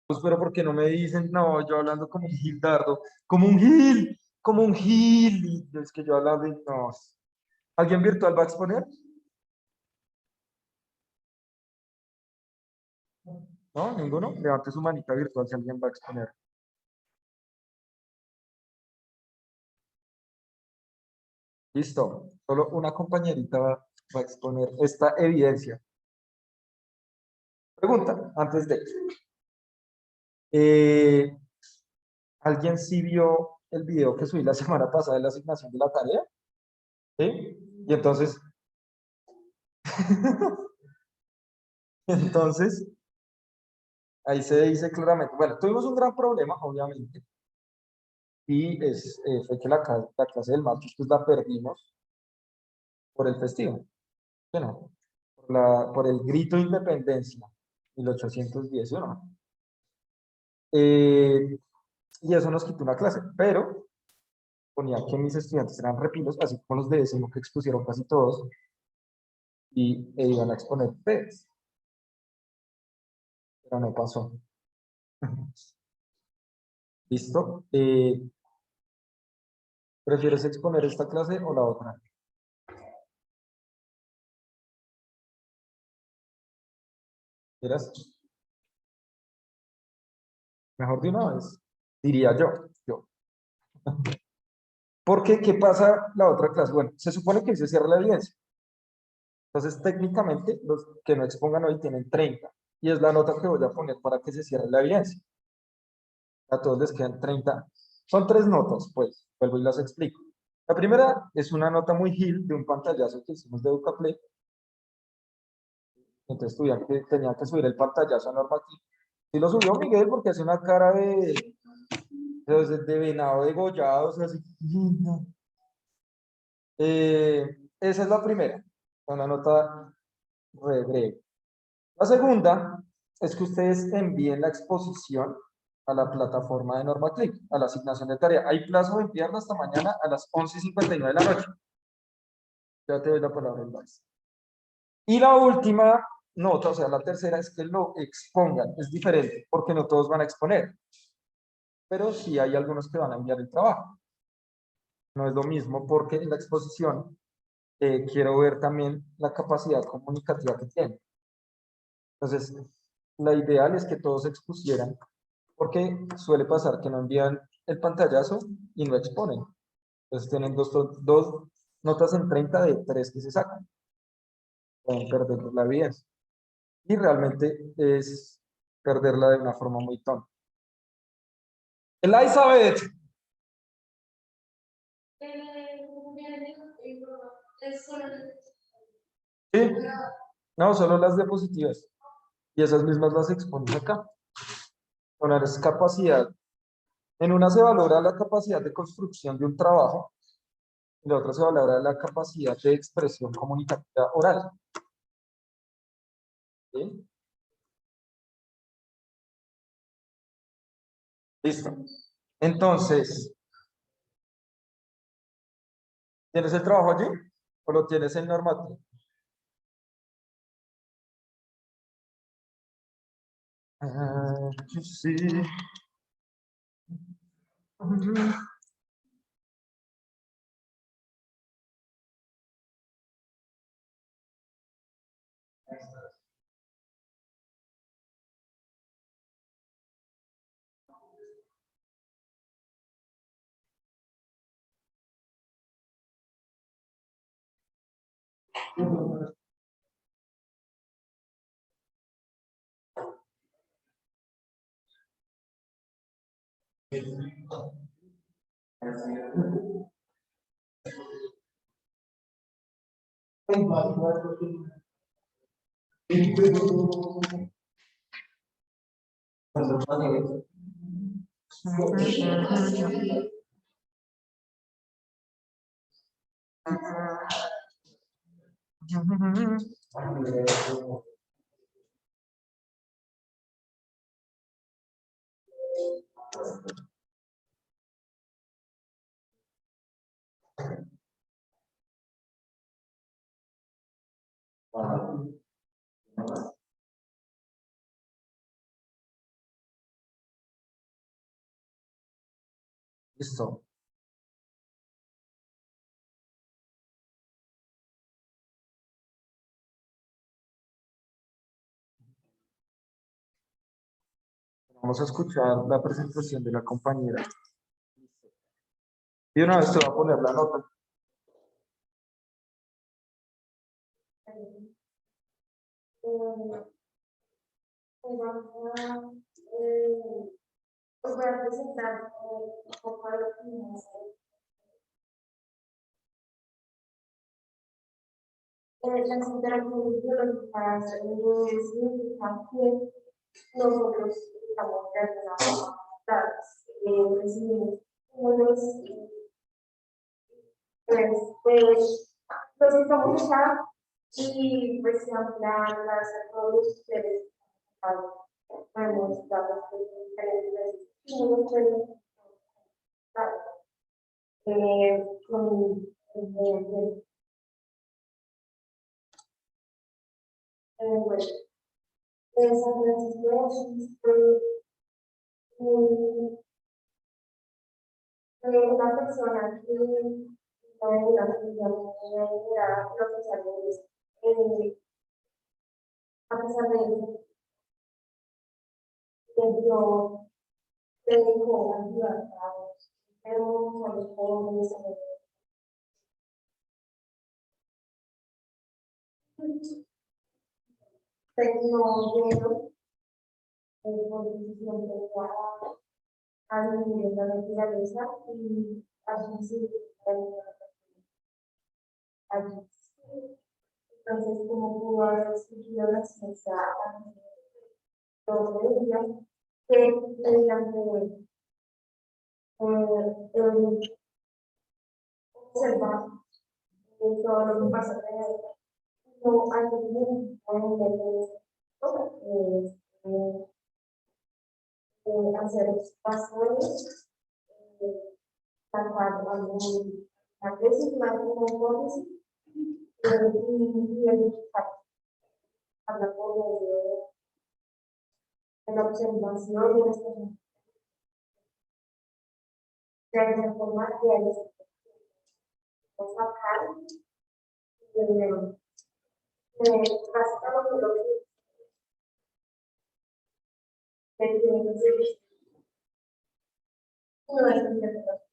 Pues, pero porque no me dicen, no, yo hablando como un gildardo, como un gil, como un gil. Y es que yo hablando y no. ¿Alguien virtual va a exponer? ¿No? ¿Ninguno? Levante su manita virtual si alguien va a exponer. Listo. Solo una compañerita va a exponer esta evidencia. Pregunta, antes de... eh, ¿Alguien sí vio el video que subí la semana pasada de la asignación de la tarea? ¿Sí? Y entonces, entonces, ahí se dice claramente, bueno, tuvimos un gran problema, obviamente, y fue que la clase del martes pues la perdimos por el festivo, ¿sí, no? Por el grito de independencia, 1811. Y eso nos quitó una clase, pero ponía que mis estudiantes eran repilos, así como los de décimo que expusieron casi todos, y iban a exponer ustedes, pero no pasó. ¿Listo? ¿Prefieres exponer esta clase o la otra? ¿Quieras? Mejor de una vez, diría yo. Porque, ¿qué pasa la otra clase? Bueno, se supone que se cierra la evidencia. Entonces, técnicamente, los que no expongan hoy tienen 30. Y es la nota que voy a poner para que se cierre la evidencia. A todos les quedan 30. Son tres notas, pues, vuelvo y las explico. La primera es una nota muy gil de un pantallazo que hicimos de Educaplay. Entonces, tenía que subir el pantallazo a normativo. Y lo subió Miguel porque hace una cara de venado degollado, o sea, así. Esa es la primera, una nota re breve. La segunda es que ustedes envíen la exposición a la plataforma de NormaClick, a la asignación de tarea. Hay plazo de enviarla hasta mañana a las 11:59 de la noche. Ya te doy la palabra, Luis. Y la última nota, o sea, la tercera, es que lo expongan. Es diferente, porque no todos van a exponer, pero sí hay algunos que van a enviar el trabajo. No es lo mismo porque en la exposición quiero ver también la capacidad comunicativa que tienen. Entonces, la ideal es que todos expusieran, porque suele pasar que no envían el pantallazo y no exponen. Entonces, tienen dos notas en 30 de tres que se sacan. Pueden perder la vida. Y realmente es perderla de una forma muy tonta. Elizabeth. Sí, no, solo las diapositivas. Y esas mismas las expones acá. Poner es capacidad. En una se valora la capacidad de construcción de un trabajo, y la otra se valora la capacidad de expresión comunicativa oral. ¿Sí? Listo. Entonces, ¿tienes el trabajo allí? ¿O lo tienes en normativo? Sí. Listo. Vamos a escuchar la presentación de la compañera. Y una vez te voy a poner la nota. Os voy a presentar un poco de lo que me hace. Las interacciones biológicas significan que nosotros estamos relacionados, recibimos estímulos y pues los estamos acá y pues ampliar las a todos ustedes. Podemos dar diferentes estímulos, con bueno, esas necesidades una persona que está en una situación profesar de eso, a pesar de eso, yo tengo ayuda a los jóvenes, tengo siempre a vivir en la naturaleza y así sí, allí. Entonces, como pudo haber surgido la ciencia todos los días, que mediante observar todo lo que pasa alrededor, no hay ningún hacer pasos, sacar algún tesis, alguna hipótesis, y verificar a la de la observación de esta forma que sacar básicamente lo que tiene que ser no es interpretación.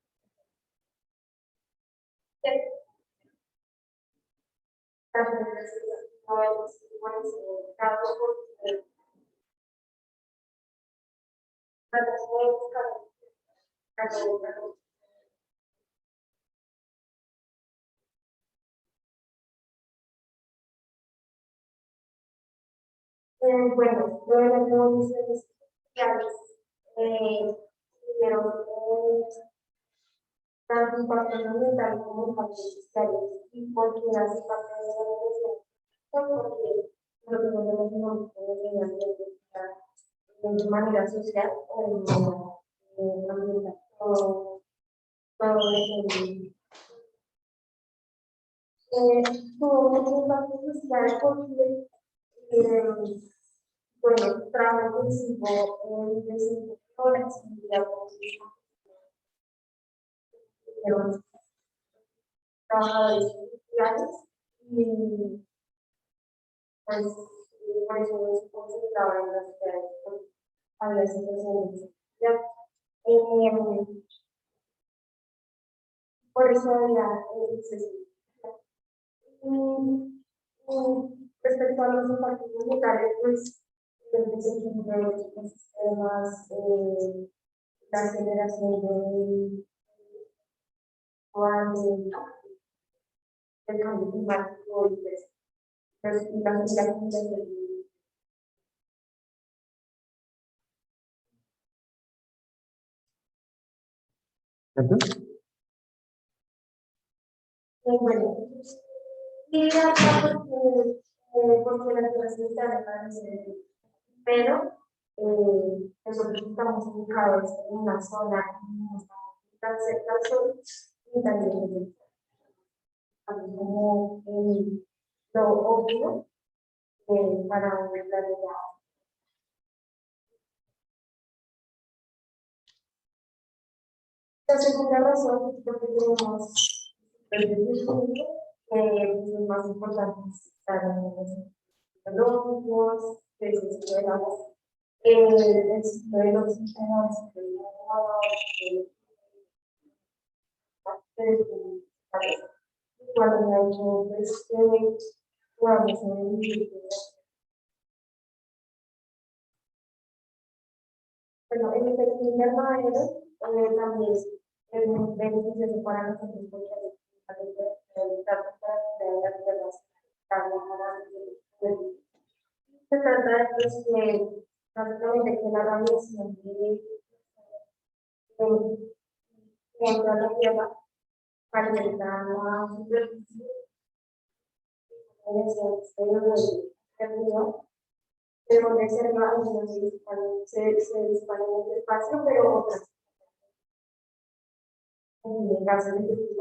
Bueno, de las condiciones sociales, pero tanto impacto ambiental como impactos sociales, y porque hace parte de la evolución, porque lo que nosotros no podemos de manera social o ambiental, todo eso. Tuvo mucho impacto social porque bueno, trabajo intensivo en desinfección, accesibilidad con trabajadores sociales y pues por eso es concentrado en las ciudades, había situaciones de seguridad. Por eso había accesibilidad. Respecto a los impactos ambientales, pues el desequilibrio de los ecosistemas, la generación de el cambio climático y pues la bueno, y acá porque la clase está pero nosotros estamos ubicados en una zona tan cerca al sur y también como lo obvio para un planeta. La segunda razón es porque tenemos los más importantes para los biológicos, de los sistemas, el ciclo de los sistemas, cuando hay que podamos vivir. Bueno, en el perfil de armadero también es muy beneficioso para nosotros porque se trata de que básicamente que la radiación entra a la Tierra calienta la superficie pero reserva se dispara en el espacio, pero otras. En el caso de que se lo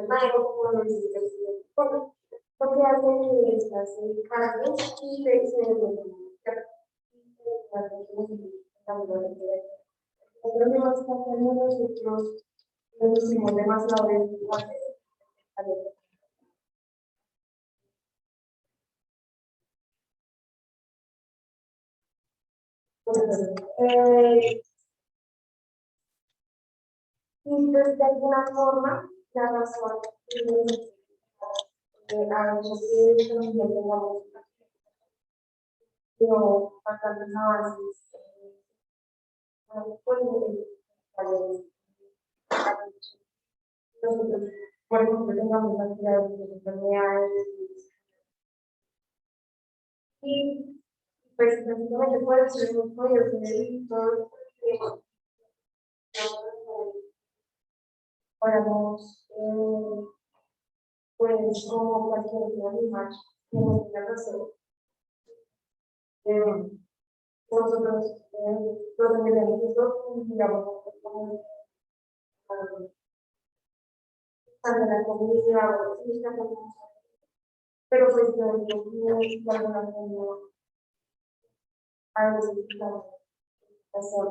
que hace que estas carnes y se el problema es que nosotros nos hicimos demasiado de y pues de alguna forma la razón ha hecho que también tengamos bastantes avances nosotros, por ejemplo, tengamos cantidad de enfermedades y pues básicamente por eso hemos podido tener todo podamos pues como cualquier otro animal tenemos que hacer nosotros los animales digamos como para la comida o pero pues no de alguna forma a veces hacer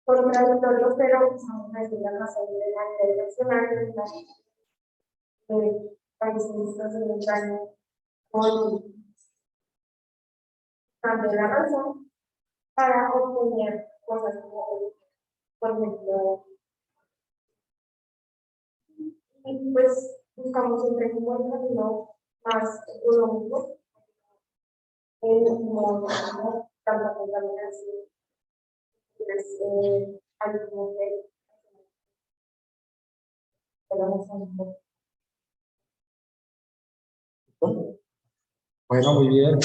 contradictorio, pero vamos a decir la razón de la nivel nacional de países en el año con cambio de la razón para obtener cosas como, por ejemplo, y pues buscamos siempre como el camino más económico, no tanta contaminación, pues algo de la razón. Bueno, muy bien.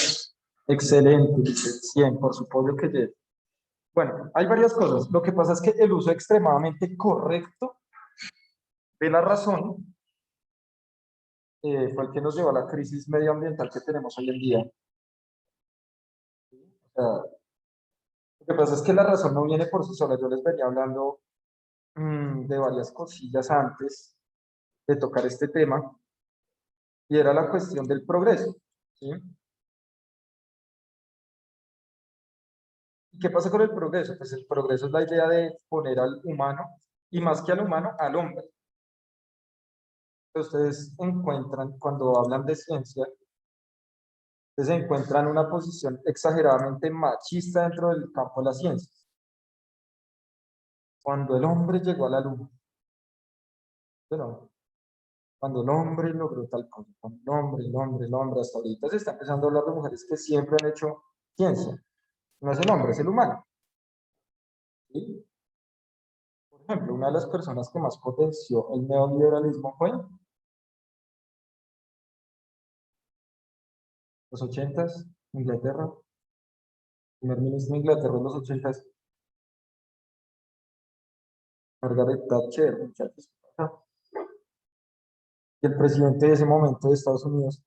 Excelente, dice 100 por su pollo que lleve. Bueno, hay varias cosas. Lo que pasa es que el uso extremadamente correcto de la razón fue el que nos llevó a la crisis medioambiental que tenemos hoy en día. O sea, lo que pasa es que la razón no viene por sí sola. Yo les venía hablando de varias cosillas antes de tocar este tema y era la cuestión del progreso. ¿Sí? ¿Y qué pasa con el progreso? Pues el progreso es la idea de poner al humano, y más que al humano, al hombre. Ustedes encuentran, cuando hablan de ciencia, ustedes encuentran una posición exageradamente machista dentro del campo de la ciencia. Cuando el hombre llegó a la luna, pero cuando el hombre logró tal cosa, cuando el hombre, hasta ahorita se está empezando a hablar de mujeres que siempre han hecho ciencia. No es el hombre, es el humano. ¿Sí? Por ejemplo, una de las personas que más potenció el neoliberalismo fue los 80s, Inglaterra, primer ministro de Inglaterra en los 80s, Margaret Thatcher, muchachos. Y el presidente de ese momento de Estados Unidos,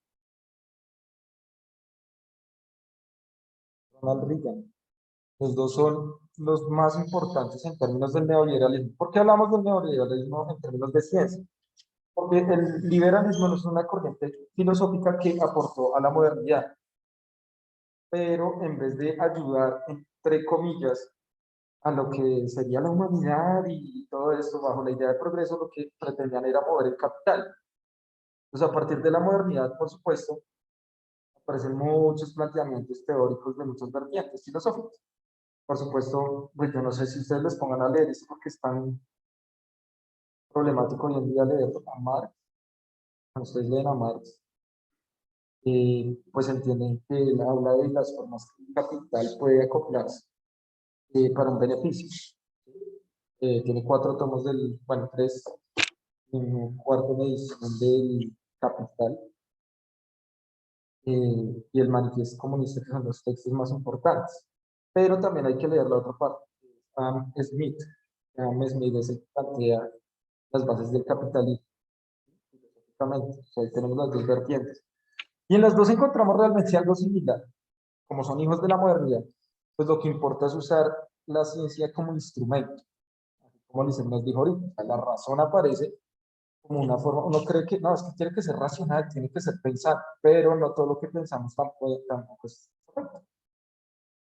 Ronald Reagan. Los dos son los más importantes en términos del neoliberalismo. ¿Por qué hablamos del neoliberalismo en términos de ciencia? Porque el liberalismo no es una corriente filosófica que aportó a la modernidad. pero en vez de ayudar, entre comillas, a lo que sería la humanidad y todo esto bajo la idea de progreso, lo que pretendían era mover el capital. Entonces, a partir de la modernidad, por supuesto, aparecen muchos planteamientos teóricos de muchas vertientes filosóficas. Por supuesto, pues yo no sé si ustedes les pongan a leer esto porque es tan problemático hoy en día leerlo a Marx. Cuando ustedes leen a Marx, pues entienden que él habla de las formas que el capital puede acoplarse para un beneficio. Tiene 4 tomos del, bueno, 3, un cuarto de edición del Capital y el Manifiesto Comunista, que son los textos más importantes. Pero también hay que leer la otra parte. Adam Smith. Adam Smith es el que plantea las bases del capitalismo. Filosóficamente, o sea, ahí tenemos las dos vertientes. Y en las dos encontramos realmente algo similar. Como son hijos de la modernidad, pues lo que importa es usar la ciencia como instrumento. Como nos dijo ahorita, la razón aparece como una forma, uno cree que no, es que tiene que ser racional, tiene que ser pensar, pero no todo lo que pensamos tampoco es correcto,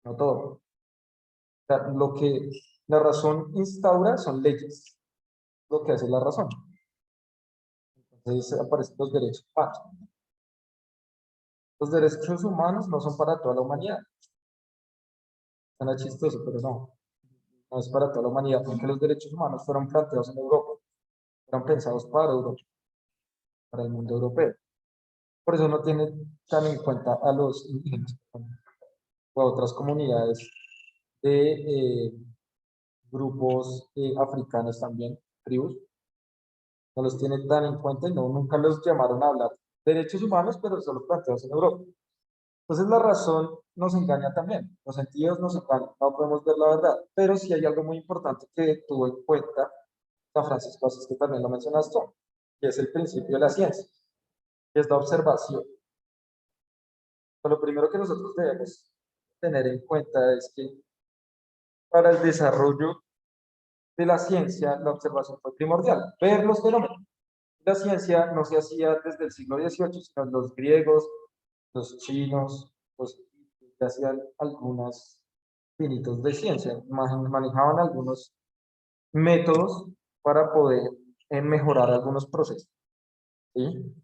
no todo. O sea, lo que la razón instaura son leyes, lo que hace la razón. Entonces aparecen los derechos humanos. Los derechos humanos no son para toda la humanidad. Suena chistoso, pero no, no es para toda la humanidad, porque los derechos humanos fueron planteados en Europa, fueron pensados para Europa, para el mundo europeo. Por eso no tiene tan en cuenta a los indígenas o a otras comunidades de grupos africanos también, tribus, no los tienen tan en cuenta y no, nunca los llamaron a hablar de derechos humanos, pero solo planteados en Europa. Entonces la razón nos engaña también, los sentidos nos engañan, no podemos ver la verdad, pero sí hay algo muy importante que tuvo en cuenta San Francisco Asís, que también lo mencionaste, que es el principio de la ciencia, que es la observación. Pero lo primero que nosotros debemos tener en cuenta es que para el desarrollo de la ciencia, la observación fue primordial, ver los fenómenos. La ciencia no se hacía desde el siglo XVIII, sino los griegos, los chinos, los que hacían algunos finitos de ciencia, manejaban algunos métodos para poder mejorar algunos procesos, ¿sí?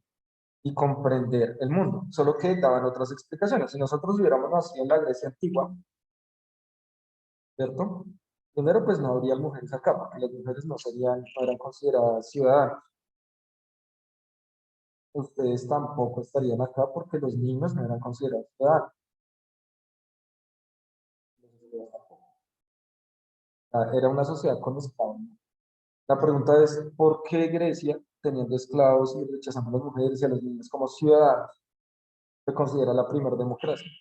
Y comprender el mundo, solo que daban otras explicaciones. Si nosotros hubiéramos nacido en la Grecia antigua, ¿cierto? Primero, pues no habría mujeres acá, porque las mujeres no serían, no eran consideradas ciudadanas. Ustedes tampoco estarían acá porque los niños no eran considerados ciudadanos. Era una sociedad con esclavos. La pregunta es, ¿por qué Grecia, teniendo esclavos y rechazando a las mujeres y a los niños como ciudadanos, se considera la primera democracia?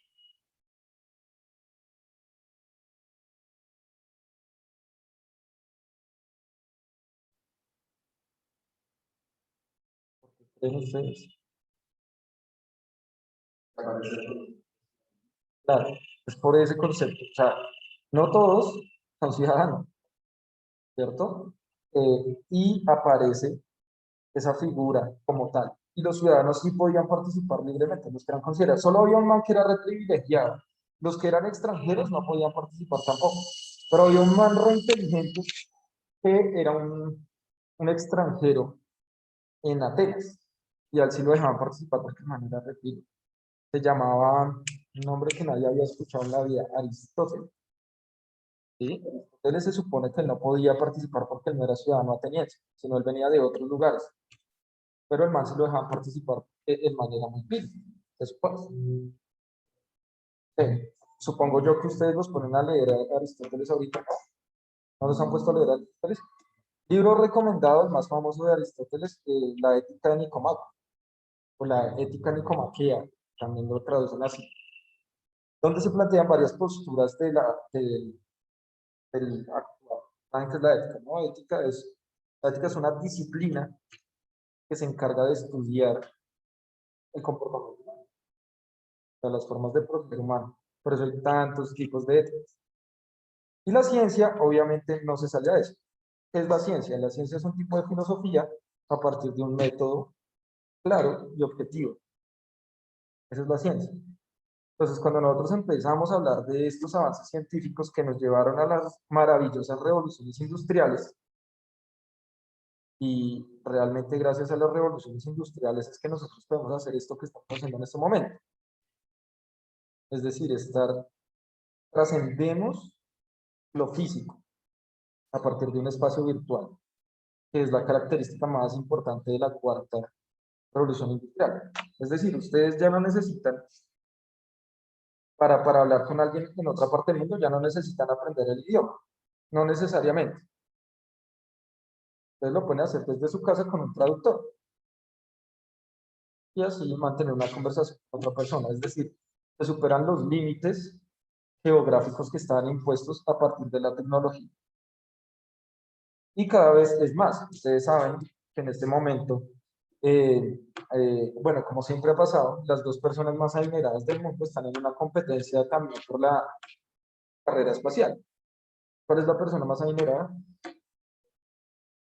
¿Creen ustedes? Claro, es por ese concepto. O sea, no todos son ciudadanos, ¿cierto? Y aparece esa figura como tal. Y los ciudadanos sí podían participar libremente, los que eran considerados. Solo había un man que era re privilegiado. Los que eran extranjeros no podían participar tampoco. Pero había un man re inteligente que era un extranjero en Atenas. Y al sí lo dejaban participar porque el man era re pillo. Se llamaba, un nombre que nadie había escuchado en la vida, Aristóteles. ¿Sí? Aristóteles se supone que él no podía participar porque él no era ciudadano ateniense, sino él venía de otros lugares. Pero el man sí lo dejaban participar, el man era muy pillo. Después, supongo yo que ustedes los ponen a leer a Aristóteles ahorita, ¿no? ¿No los han puesto a leer a Aristóteles? Libro recomendado, el más famoso de Aristóteles, La Ética de Nicomaco, o la Ética Nicomaquea, también lo traducen así, donde se plantean varias posturas del actual. ¿Saben qué es la ética? ¿No? La ética es una disciplina que se encarga de estudiar el comportamiento humano, o sea, las formas de proceder humano. Por eso hay tantos tipos de éticas. Y la ciencia, obviamente, no se sale a eso. ¿Qué es la ciencia? La ciencia es un tipo de filosofía a partir de un método claro y objetivo. Esa es la ciencia. Entonces, cuando nosotros empezamos a hablar de estos avances científicos que nos llevaron a las maravillosas revoluciones industriales, y realmente gracias a las revoluciones industriales es que nosotros podemos hacer esto que estamos haciendo en este momento. Es decir, trascendemos lo físico a partir de un espacio virtual, que es la característica más importante de la cuarta revolución industrial. Es decir, ustedes ya no necesitan, para hablar con alguien en otra parte del mundo, ya no necesitan aprender el idioma, no necesariamente. Ustedes lo pueden hacer desde su casa con un traductor y así mantener una conversación con otra persona. Es decir, se superan los límites geográficos que están impuestos a partir de la tecnología. Y cada vez es más. Ustedes saben que en este momento, bueno, como siempre ha pasado, las dos personas más adineradas del mundo están en una competencia también por la carrera espacial. ¿Cuál es la persona más adinerada?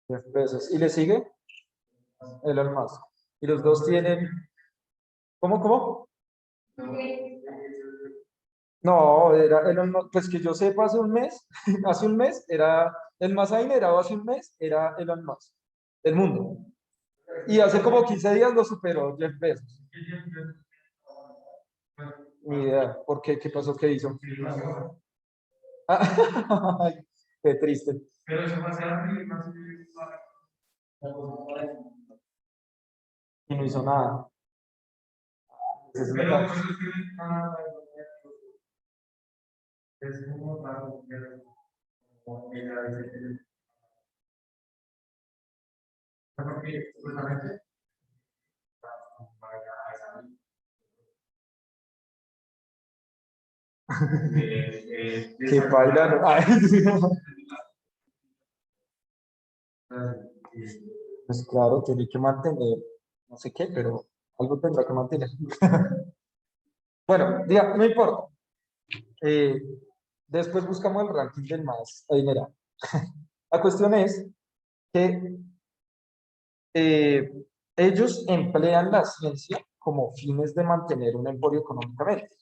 Jeff Bezos. ¿Y le sigue? Elon Musk. Y los dos tienen... ¿Cómo? No, era Elon Musk, pues que yo sepa, hace un mes, hace un mes, era el más adinerado hace un mes, era Elon Musk, del mundo. Y hace como 15 días lo superó Jeff Bezos. Ni idea, ¿por qué? ¿Qué pasó? ¿Qué hizo? Ay, qué triste. Y no hizo nada. Ese es como raro, que bailan. Ay, pues claro, tiene que mantener, no sé qué, pero algo tendrá que mantener. Bueno, diga, no importa. Eh, Después buscamos el ranking del más adinerado. La cuestión es que eh, ellos emplean la ciencia como fines de mantener un emporio económicamente.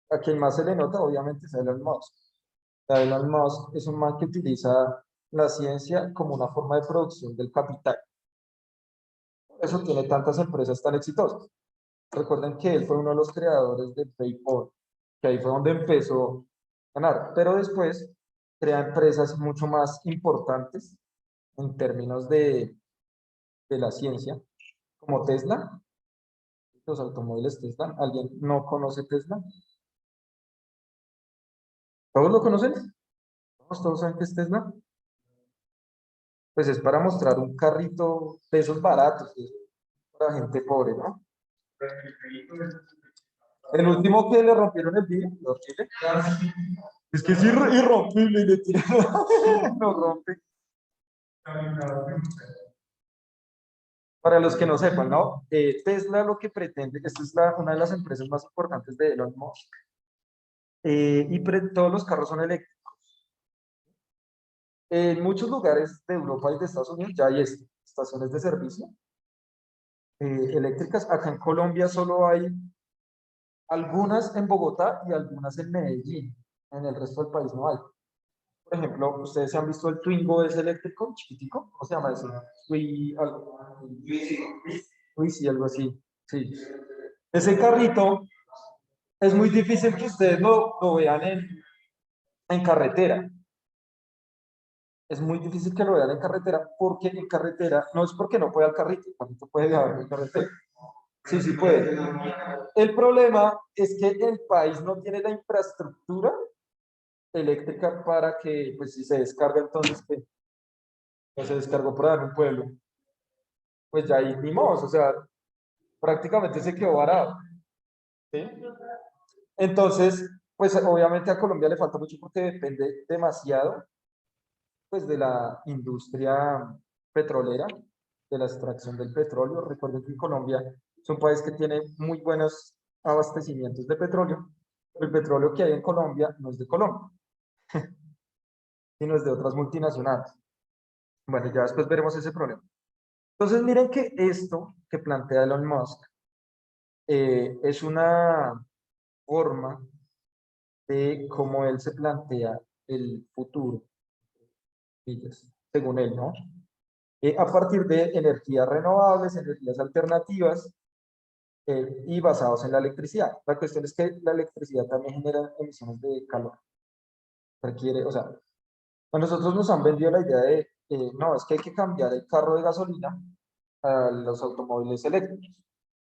A quien más se le nota, obviamente, es a Elon Musk. Elon Musk es un man que utiliza la ciencia como una forma de producción del capital. Por eso tiene tantas empresas tan exitosas. Recuerden que él fue uno de los creadores de PayPal, que ahí fue donde empezó a ganar. Pero después crea empresas mucho más importantes en términos de la ciencia, como Tesla, los automóviles Tesla. ¿Alguien no conoce Tesla? ¿Todos lo conocen? ¿Todos saben qué es Tesla? Pues es para mostrar un carrito de esos baratos, de esos para gente pobre, ¿no? El último que le rompieron el vidrio, lo horrible. Es que es irrompible y le tiraron, lo rompe. Para los que no sepan, ¿no? Tesla lo que pretende, esta es una de las empresas más importantes de Elon Musk, todos los carros son eléctricos. En muchos lugares de Europa y de Estados Unidos ya hay estaciones de servicio eléctricas. Acá en Colombia solo hay algunas en Bogotá y algunas en Medellín. En el resto del país no hay. Por ejemplo, ustedes se han visto el Twingo ese eléctrico, chiquitico, ¿cómo se llama eso? Sí, algo así. Sí. Ese carrito es muy difícil que ustedes lo vean en carretera. Es muy difícil que lo vean en carretera porque en carretera, no es porque no pueda el carrito puede viajar en carretera. Sí, sí puede. El problema es que el país no tiene la infraestructura eléctrica para que, pues si se descarga entonces, que no se descargó por ahí en un pueblo, pues ya ahí ni modo, o sea, prácticamente se quedó varado. ¿Sí? Entonces, pues obviamente a Colombia le falta mucho porque depende demasiado pues de la industria petrolera, de la extracción del petróleo. Recuerden que Colombia es un país que tiene muy buenos abastecimientos de petróleo, pero el petróleo que hay en Colombia no es de Colombia, sino es de otras multinacionales. Bueno, ya después veremos ese problema. Entonces, miren que esto que plantea Elon Musk es forma de cómo él se plantea el futuro, según él, ¿no? A partir de energías renovables, energías alternativas y basados en la electricidad. La cuestión es que la electricidad también genera emisiones de calor. Requiere, o sea, a nosotros nos han vendido la idea de, no, es que hay que cambiar el carro de gasolina a los automóviles eléctricos.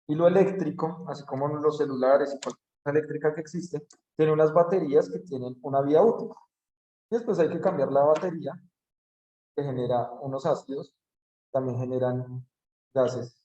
Y lo eléctrico, así como los celulares y cualquier cosa eléctrica que existe, tiene unas baterías que tienen una vida útil. Y después hay que cambiar la batería, que genera unos ácidos, también generan gases